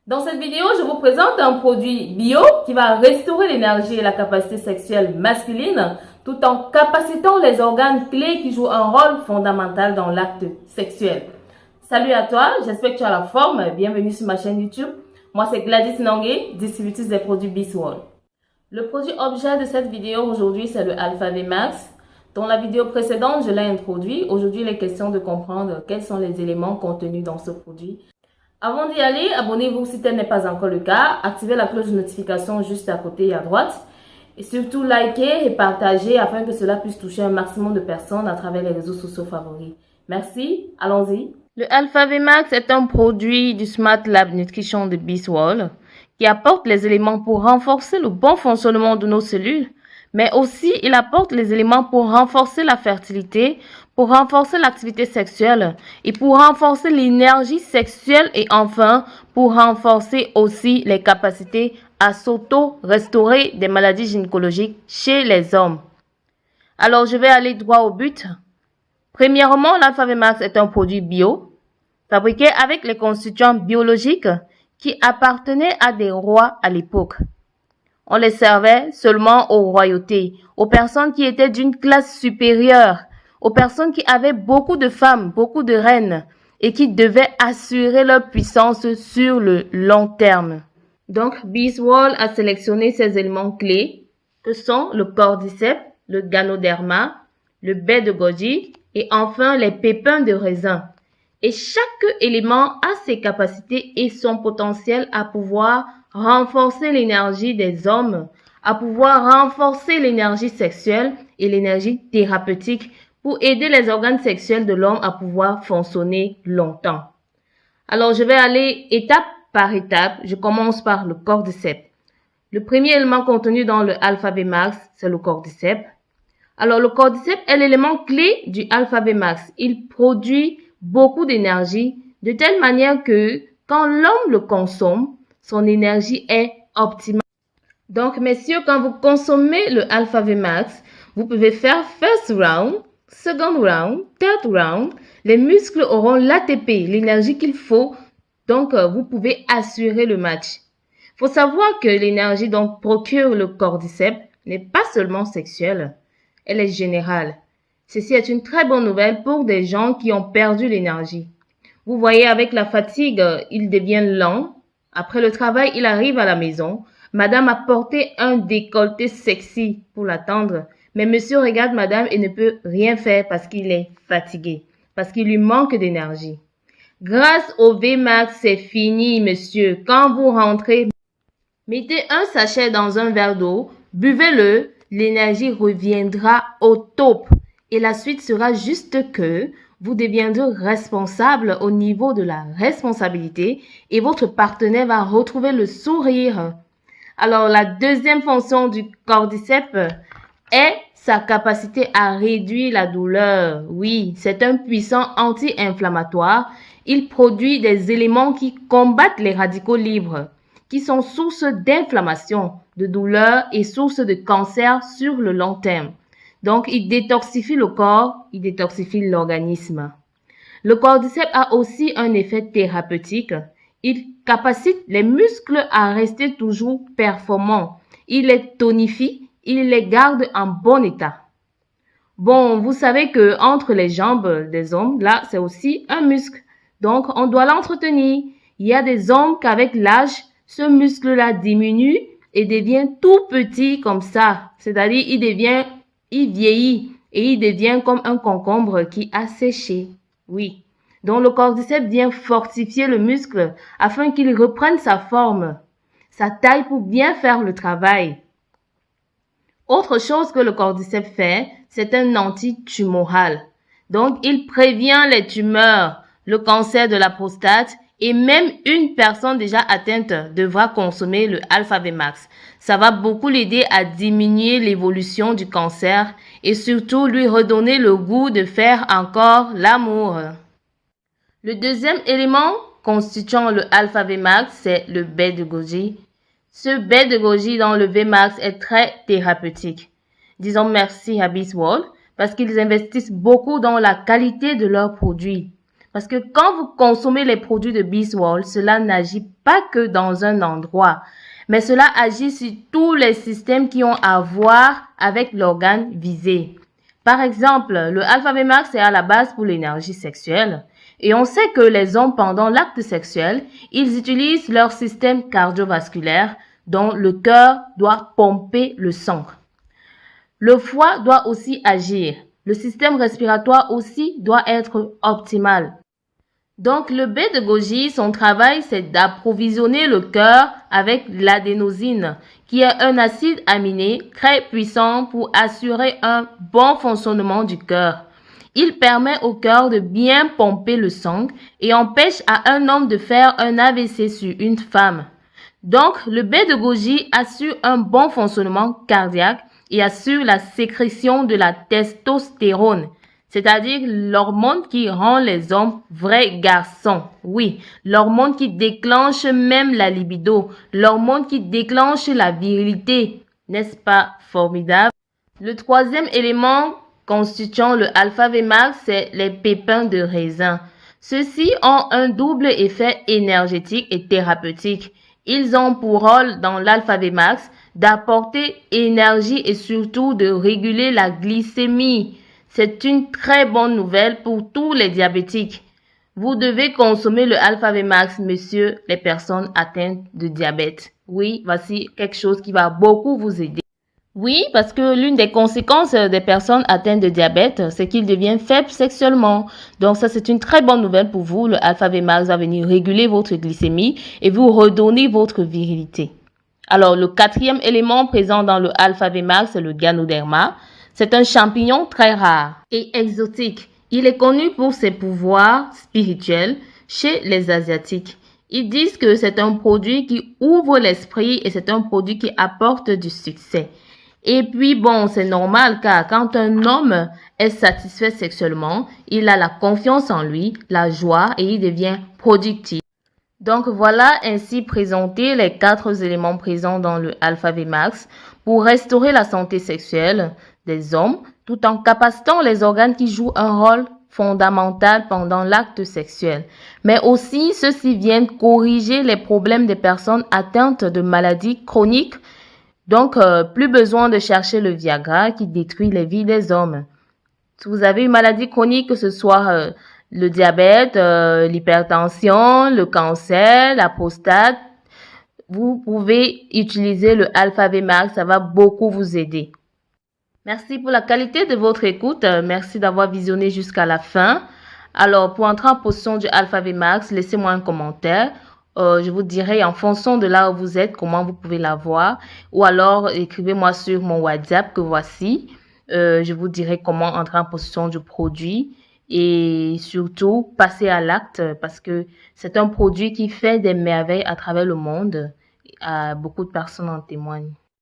Dans cette vidéo, je vous présente un produit bio qui va restaurer l'énergie et la capacité sexuelle masculine tout en capacitant les organes clés qui jouent un rôle fondamental dans l'acte sexuel. Salut à toi, j'espère que tu as la forme. Bienvenue sur ma chaîne YouTube. Moi, c'est Gladys Nongué, distributrice des produits BeastWall. Le produit objet de cette vidéo aujourd'hui, c'est le Alpha V Max. Dans la vidéo précédente, je l'ai introduit. Aujourd'hui, il est question de comprendre quels sont les éléments contenus dans ce produit. Avant d'y aller, abonnez-vous si tel n'est pas encore le cas. Activez la cloche de notification juste à côté et à droite. Et surtout, likez et partagez afin que cela puisse toucher un maximum de personnes à travers les réseaux sociaux favoris. Merci, allons-y. Le Alpha V Max est un produit du Smart Lab Nutrition de BeastWall qui apporte les éléments pour renforcer le bon fonctionnement de nos cellules, mais aussi il apporte les éléments pour renforcer la fertilité, pour renforcer l'activité sexuelle et pour renforcer l'énergie sexuelle et enfin pour renforcer aussi les capacités à s'auto-restaurer des maladies gynécologiques chez les hommes. Alors je vais aller droit au but. Premièrement, l'Alpha V Max est un produit bio, fabriqué avec les constituants biologiques qui appartenaient à des rois à l'époque. On les servait seulement aux royautés, aux personnes qui étaient d'une classe supérieure, aux personnes qui avaient beaucoup de femmes, beaucoup de reines et qui devaient assurer leur puissance sur le long terme. Donc, BeastWall a sélectionné ces éléments clés que sont le cordyceps, le ganoderma, le baie de goji et enfin les pépins de raisin. Et chaque élément a ses capacités et son potentiel à pouvoir renforcer l'énergie des hommes, à pouvoir renforcer l'énergie sexuelle et l'énergie thérapeutique pour aider les organes sexuels de l'homme à pouvoir fonctionner longtemps. Alors, je vais aller étape par étape. Je commence par le cordyceps. Le premier élément contenu dans le Alpha V Max, c'est le cordyceps. Alors, le cordyceps est l'élément clé du Alpha V Max. Il produit beaucoup d'énergie de telle manière que quand l'homme le consomme, son énergie est optimale. Donc, messieurs, quand vous consommez le Alpha V Max, vous pouvez faire first round, second round, third round. Les muscles auront l'ATP, l'énergie qu'il faut. Donc, vous pouvez assurer le match. Il faut savoir que l'énergie dont procure le cordyceps n'est pas seulement sexuelle, elle est générale. Ceci est une très bonne nouvelle pour des gens qui ont perdu l'énergie. Vous voyez, avec la fatigue, il devient lent. Après le travail, il arrive à la maison. Madame a porté un décolleté sexy pour l'attendre. Mais monsieur regarde madame et ne peut rien faire parce qu'il est fatigué, parce qu'il lui manque d'énergie. Grâce au V-Max, c'est fini, monsieur. Quand vous rentrez, mettez un sachet dans un verre d'eau, buvez-le, l'énergie reviendra au top. Et la suite sera juste que vous deviendrez responsable au niveau de la responsabilité et votre partenaire va retrouver le sourire. Alors, la deuxième fonction du cordyceps est sa capacité à réduire la douleur. Oui, c'est un puissant anti-inflammatoire. Il produit des éléments qui combattent les radicaux libres, qui sont source d'inflammation, de douleur et source de cancer sur le long terme. Donc, il détoxifie le corps, il détoxifie l'organisme. Le cordyceps a aussi un effet thérapeutique. Il capacite les muscles à rester toujours performants. Il les tonifie, il les garde en bon état. Bon, vous savez que entre les jambes des hommes, là, c'est aussi un muscle. Donc, on doit l'entretenir. Il y a des hommes qu'avec l'âge, ce muscle-là diminue et devient tout petit comme ça. C'est-à-dire, il vieillit et il devient comme un concombre qui a séché. Oui. Donc, le cordyceps vient fortifier le muscle afin qu'il reprenne sa forme, sa taille pour bien faire le travail. Autre chose que le cordyceps fait, c'est un antitumoral. Donc, il prévient les tumeurs, le cancer de la prostate et même une personne déjà atteinte devra consommer le Alpha V Max. Ça va beaucoup l'aider à diminuer l'évolution du cancer et surtout lui redonner le goût de faire encore l'amour. Le deuxième élément constituant le Alpha V Max, c'est le baie de goji. Ce baie de goji dans le V Max est très thérapeutique. Disons merci à BeastWall parce qu'ils investissent beaucoup dans la qualité de leurs produits. Parce que quand vous consommez les produits de Beastwall, cela n'agit pas que dans un endroit, mais cela agit sur tous les systèmes qui ont à voir avec l'organe visé. Par exemple, le Alpha V Max est à la base pour l'énergie sexuelle. Et on sait que les hommes, pendant l'acte sexuel, ils utilisent leur système cardiovasculaire dont le cœur doit pomper le sang. Le foie doit aussi agir. Le système respiratoire aussi doit être optimal. Donc, le B de goji, son travail, c'est d'approvisionner le cœur avec l'adénosine, qui est un acide aminé très puissant pour assurer un bon fonctionnement du cœur. Il permet au cœur de bien pomper le sang et empêche à un homme de faire un AVC sur une femme. Donc, le B de goji assure un bon fonctionnement cardiaque et assure la sécrétion de la testostérone, c'est-à-dire l'hormone qui rend les hommes vrais garçons. Oui, l'hormone qui déclenche même la libido, l'hormone qui déclenche la virilité. N'est-ce pas formidable? Le troisième élément constituant le Alpha V Max, c'est les pépins de raisin. Ceux-ci ont un double effet énergétique et thérapeutique. Ils ont pour rôle dans l'Alpha V Max d'apporter énergie et surtout de réguler la glycémie. C'est une très bonne nouvelle pour tous les diabétiques. Vous devez consommer le Alpha V Max, messieurs, les personnes atteintes de diabète. Oui, voici quelque chose qui va beaucoup vous aider. Oui, parce que l'une des conséquences des personnes atteintes de diabète, c'est qu'ils deviennent faibles sexuellement. Donc ça, c'est une très bonne nouvelle pour vous. Le Alpha V Max va venir réguler votre glycémie et vous redonner votre virilité. Alors, le quatrième élément présent dans le Alpha V Max, c'est le Ganoderma. C'est un champignon très rare et exotique. Il est connu pour ses pouvoirs spirituels chez les Asiatiques. Ils disent que c'est un produit qui ouvre l'esprit et c'est un produit qui apporte du succès. Et puis bon, c'est normal car quand un homme est satisfait sexuellement, il a la confiance en lui, la joie et il devient productif. Donc voilà ainsi présenté les 4 éléments présents dans le Alpha V Max pour restaurer la santé sexuelle des hommes tout en capacitant les organes qui jouent un rôle fondamental pendant l'acte sexuel. Mais aussi, ceux-ci viennent corriger les problèmes des personnes atteintes de maladies chroniques. Donc, plus besoin de chercher le Viagra qui détruit les vies des hommes. Si vous avez une maladie chronique, que ce soit le diabète, l'hypertension, le cancer, la prostate, vous pouvez utiliser le Alpha V Max, ça va beaucoup vous aider. Merci pour la qualité de votre écoute. Merci d'avoir visionné jusqu'à la fin. Alors, pour entrer en possession du Alpha V Max, laissez-moi un commentaire. Je vous dirai en fonction de là où vous êtes, comment vous pouvez l'avoir. Ou alors, écrivez-moi sur mon WhatsApp que voici. Je vous dirai comment entrer en possession du produit. Et surtout, passer à l'acte parce que c'est un produit qui fait des merveilles à travers le monde. Beaucoup de personnes en témoignent.